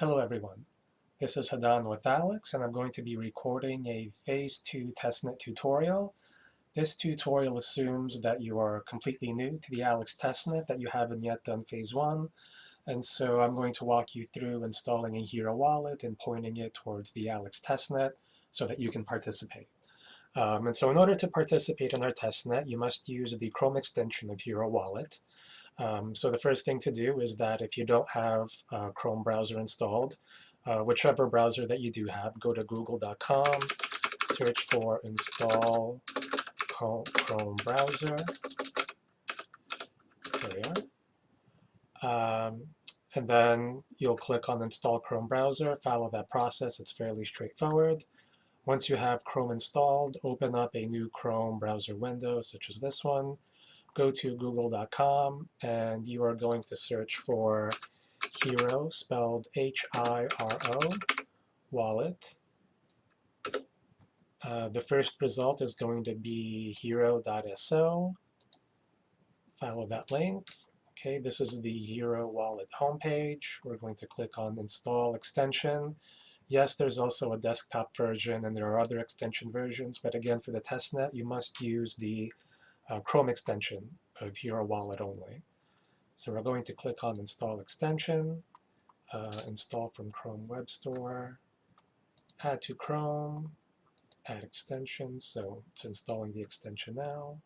Hello everyone, this is Hadan with ALEX, and I'm going to be recording a Phase 2 Testnet tutorial. This tutorial assumes that you are completely new to the ALEX Testnet, that you haven't yet done Phase 1, and so I'm going to walk you through installing a Hiro wallet and pointing it towards the ALEX Testnet so that you can participate. And so in order to participate in our testnet, you must use the Chrome extension of Hiro wallet. So the first thing to do is that if you don't have Chrome browser installed, whichever browser that you do have, go to google.com, search for install Chrome browser. There we are. And then you'll click on install Chrome browser, follow that process. It's fairly straightforward. Once you have Chrome installed, open up a new Chrome browser window, such as this one. Go to google.com, and you are going to search for Hiro, spelled H-I-R-O, wallet. The first result is going to be hiro.so. Follow that link. Okay, this is the Hiro wallet homepage. We're going to click on install extension. Yes, there's also a desktop version, and there are other extension versions, but again, for the testnet, you must use the Chrome extension of Hiro wallet only. So we're going to click on install extension, install from Chrome Web Store, add to Chrome, add extension. So it's installing the extension now.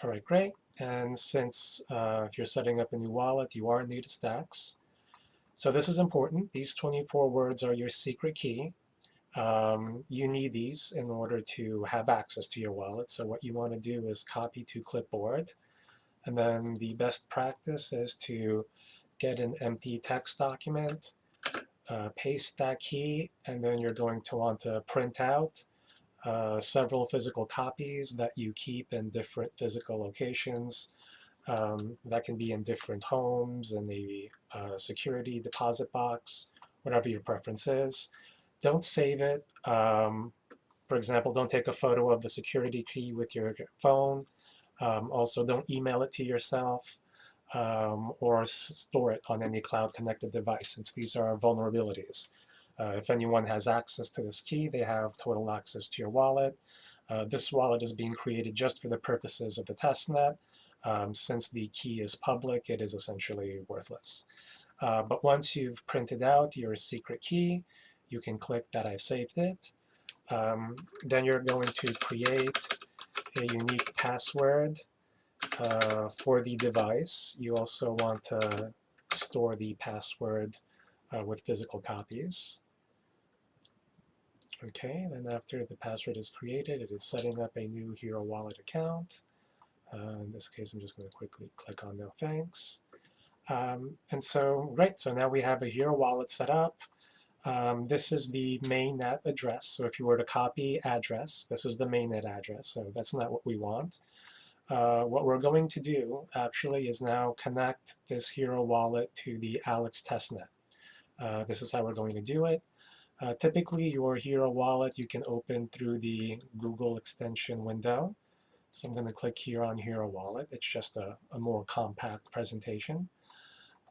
All right, great. And since if you're setting up a new wallet, you are new to Stacks. So this is important. These 24 words are your secret key. You need these in order to have access to your wallet. So what you want to do is copy to clipboard. And then the best practice is to get an empty text document, paste that key, and then you're going to want to print out several physical copies that you keep in different physical locations. That can be in different homes, in a security deposit box, whatever your preference is. Don't save it. For example, don't take a photo of the security key with your phone. Also, don't email it to yourself or store it on any cloud-connected device, since these are vulnerabilities. If anyone has access to this key, they have total access to your wallet. This wallet is being created just for the purposes of the testnet. Since the key is public, it is essentially worthless. But once you've printed out your secret key, you can click that I've saved it. Then you're going to create a unique password for the device. You also want to store the password with physical copies. Okay, then after the password is created, it is setting up a new Hiro wallet account. In this case, I'm just going to quickly click on no thanks. And so, right, so now we have a Hiro wallet set up. This is the mainnet address. So if you were to copy address, this is the mainnet address. So that's not what we want. What we're going to do actually is now connect this Hiro wallet to the ALEX Testnet. This is how we're going to do it. Typically, your Hiro wallet you can open through the Google extension window. So I'm going to click here on Hiro wallet. It's just a more compact presentation.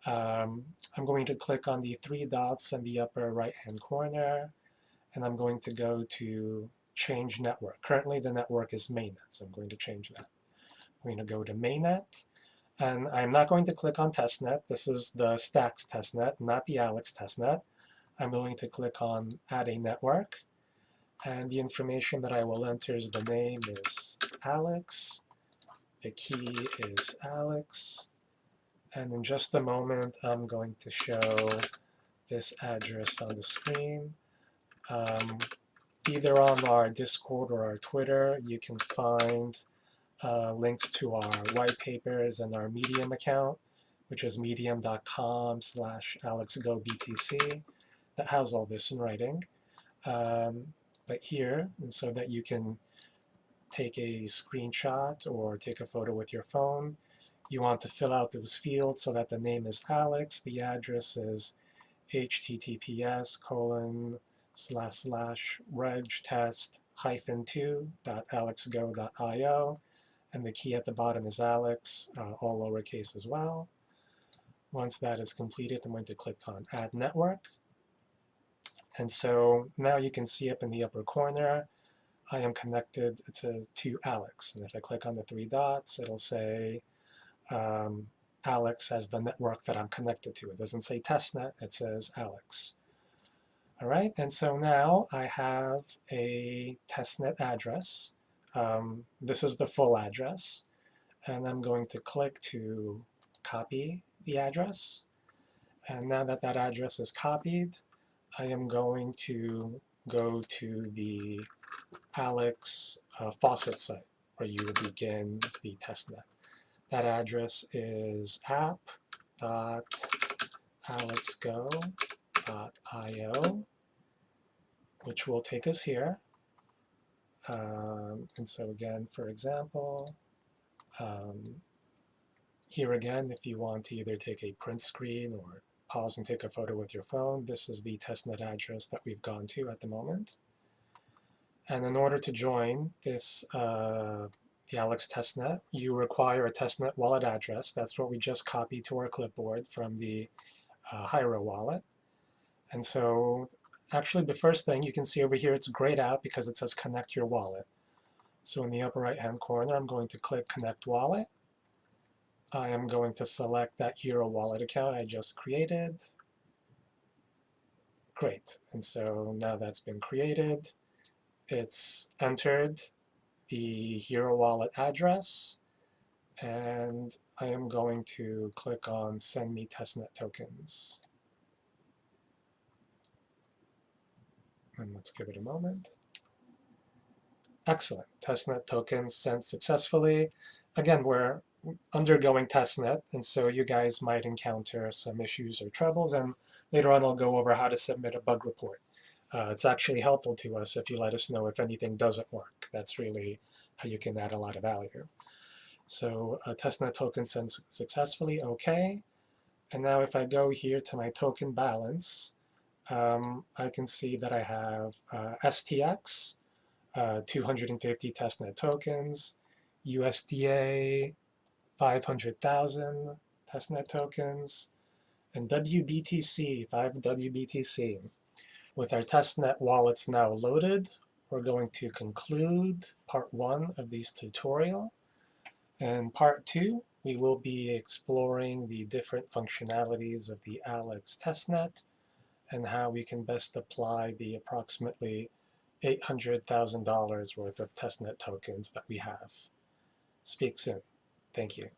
I'm going to click on the three dots in the upper right-hand corner, and I'm going to go to change network. Currently, the network is mainnet, so I'm going to change that. I'm going to go to mainnet, and I'm not going to click on testnet. This is the Stacks testnet, not the ALEX testnet. I'm going to click on add a network, and the information that I will enter is the name is ALEX, the key is ALEX, and in just a moment I'm going to show this address on the screen. Either on our Discord or our Twitter, you can find links to our white papers and our Medium account, which is medium.com/AlexGoBTC. That has all this in writing. But here, and so that you can take a screenshot or take a photo with your phone, you want to fill out those fields so that the name is Alex, the address is https://regtest-2.alexgo.io, and the key at the bottom is Alex, all lowercase as well. Once that is completed, I'm going to click on Add Network. And so now you can see up in the upper corner, I am connected to ALEX. And if I click on the three dots, it'll say ALEX as the network that I'm connected to. It doesn't say Testnet, it says ALEX. All right, and so now I have a testnet address. This is the full address, and I'm going to click to copy the address. And now that that address is copied, I am going to go to the ALEX faucet site where you will begin the testnet. That address is app.alexgo.io, which will take us here. And so again, for example, here again, if you want to either take a print screen or pause and take a photo with your phone, this is the testnet address that we've gone to at the moment. And in order to join this, the ALEX Testnet, you require a testnet wallet address. That's what we just copied to our clipboard from the Hiro wallet. And so actually the first thing you can see over here, it's grayed out because it says connect your wallet. So in the upper right hand corner, I'm going to click connect wallet. I am going to select that Hiro wallet account I just created. Great, and so now that's been created. It's entered the Hiro wallet address, and I am going to click on send me testnet tokens. And let's give it a moment. Excellent, testnet tokens sent successfully. Again, we're undergoing testnet, and so you guys might encounter some issues or troubles, and later on I'll go over how to submit a bug report. It's actually helpful to us if you let us know if anything doesn't work. That's really how you can add a lot of value. So testnet token sent successfully, okay. And now if I go here to my token balance, I can see that I have STX, 250 testnet tokens, USDA, 500,000 testnet tokens, and WBTC, 5 WBTC. With our testnet wallets now loaded, we're going to conclude part 1 of this tutorial. In part 2, we will be exploring the different functionalities of the ALEX Testnet and how we can best apply the approximately $800,000 worth of testnet tokens that we have. Speak soon. Thank you.